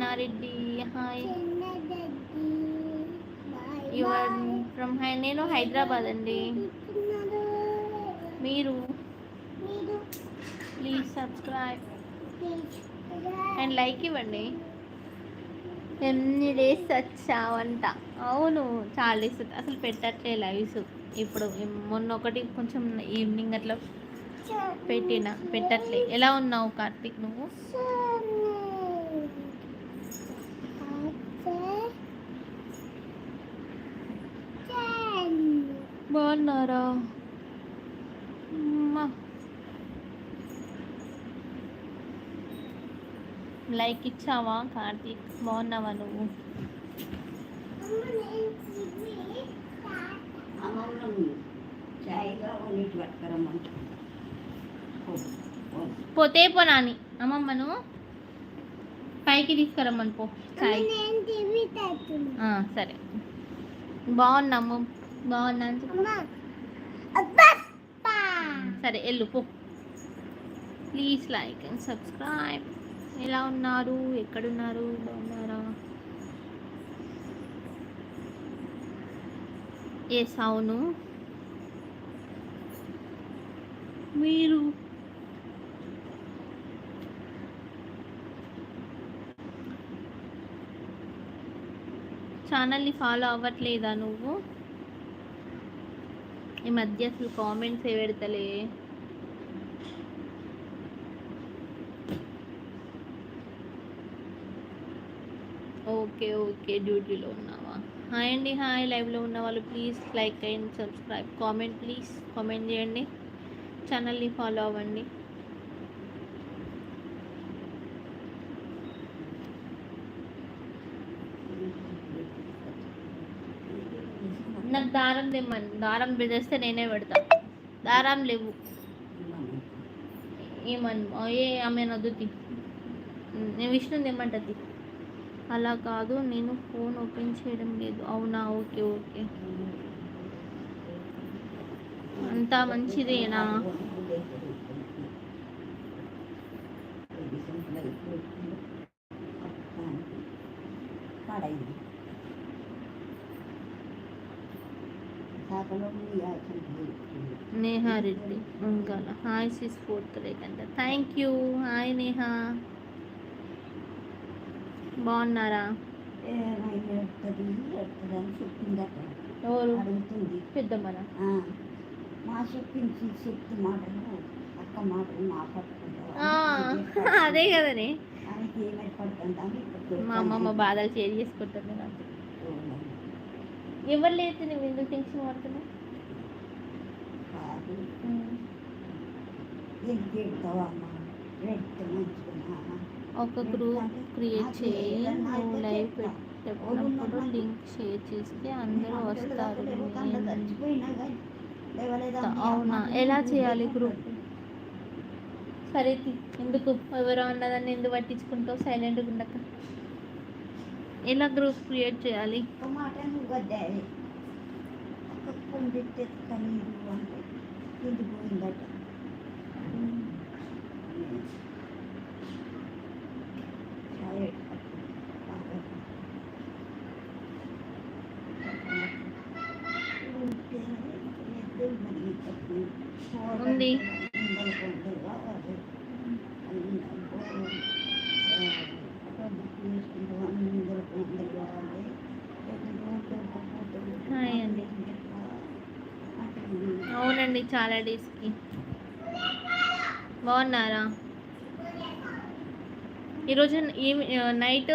Chinna Reddy hi. You are from నేను హైదరాబాద్ అండి. మీరు ప్లీజ్ సబ్స్క్రైబ్ అండ్ లైక్ ఇవ్వండి. ఎన్ని డేస్ వచ్చావంట? అవును, చాలా డేస్ అసలు పెట్టట్లే లైవ్స్. ఇప్పుడు మొన్న ఒకటి కొంచెం ఈవినింగ్ అట్లా పెట్టట్లే. ఎలా ఉన్నావు కార్తీక్ నువ్వు? బాగున్నారా? లైక్ ఇచ్చావా కార్తీక్? బాగున్నావా నువ్వు? పోతే పోనాని అమ్మమ్మను పైకి తీసుకురమ్మని పో. సరే, బాగున్నాము. బాగున్నాను. సరే వెళ్ళు పో. Please like and subscribe. ఎలా ఉన్నారు? ఎక్కడున్నారు? బాగున్నారా? ఎస్ అవును. మీరు ఛానల్ని ఫాలో అవ్వట్లేదా నువ్వు? ఈ మధ్య అసలు కామెంట్స్ ఏ పెడతలే. ఓకే ఓకే, డ్యూటీలో ఉన్నావా? హాయ్ అండి, హాయ్. లైవ్లో ఉన్న వాళ్ళు please like and subscribe. Comment please comment చేయండి. ఛానల్ని ఫాలో అవ్వండి. నాకు దారం తెమ్మని. దారం బెదిరిస్తే నేనే పెడతా. దారం లేవు ఏమను ఆమె నొద్దుతి. నేను విష్ణు తెమ్మంటది. అలా కాదు, నేను ఫోన్ ఓపెన్ చేయడం లేదు. అవునా? ఓకే ఓకే, అంతా మంచిదేనా? నేహా రెడ్డి ఇంకా హాయ్ సిస్ ఫోర్త్ లేకంట. Thank you. హాయ్ నేహా, బాగున్నారా? ఎవరు పెద్దమ్మన? అదే కదనే, మా అమ్మమ్మ బాధలు షేర్ చేసుకుంటుంది నాకు. ఎవరు లేదు, నువ్వు ఎందుకు టెన్షన్ పడుతున్నావు? ఒక గ్రూప్ క్రియేట్ చేయి. నువ్వు లైవ్ పెట్టినప్పుడు లింక్ షేర్ చేస్తే అందరూ వస్తారు. అవునా? ఎలా చేయాలి గ్రూప్? సరే ఎందుకు ఎవరో అన్నదాన్ని ఎందుకు పట్టించుకుంటావు? సైలెంట్గా ఉండక. ఎలా గ్రూప్ క్రియేట్ చేయాలి? ఉంది. హాయ్ అండి. అవునండి, చాలా డేస్కి. బాగున్నారా? ఈరోజు నైట్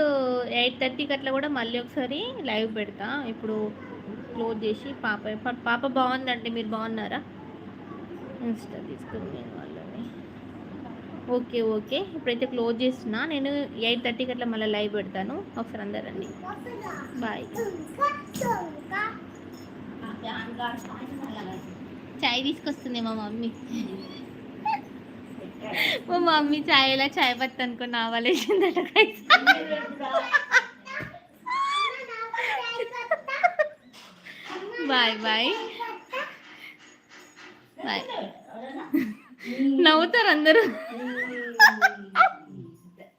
8:30కి అట్లా కూడా మళ్ళీ ఒకసారి లైవ్ పెడతా. ఇప్పుడు క్లోజ్ చేసి పాప బాగుందండి. మీరు బాగున్నారా? ఇన్స్టా తీసుకుని వాళ్ళని. ఓకే ఓకే, ఇప్పుడైతే క్లోజ్ చేస్తున్నా. నేను 8:30కి అట్లా మళ్ళీ లైవ్ పెడతాను. ఒకసారి అందరండి. బాయ్. చాయ్ తీసుకొస్తుంది మా మమ్మీ. మా మమ్మీ చాయ్లా చాయ్ పత్తి అనుకుని నావలేసిందట. Bye bye bye. నవ్వుతారు అందరూ.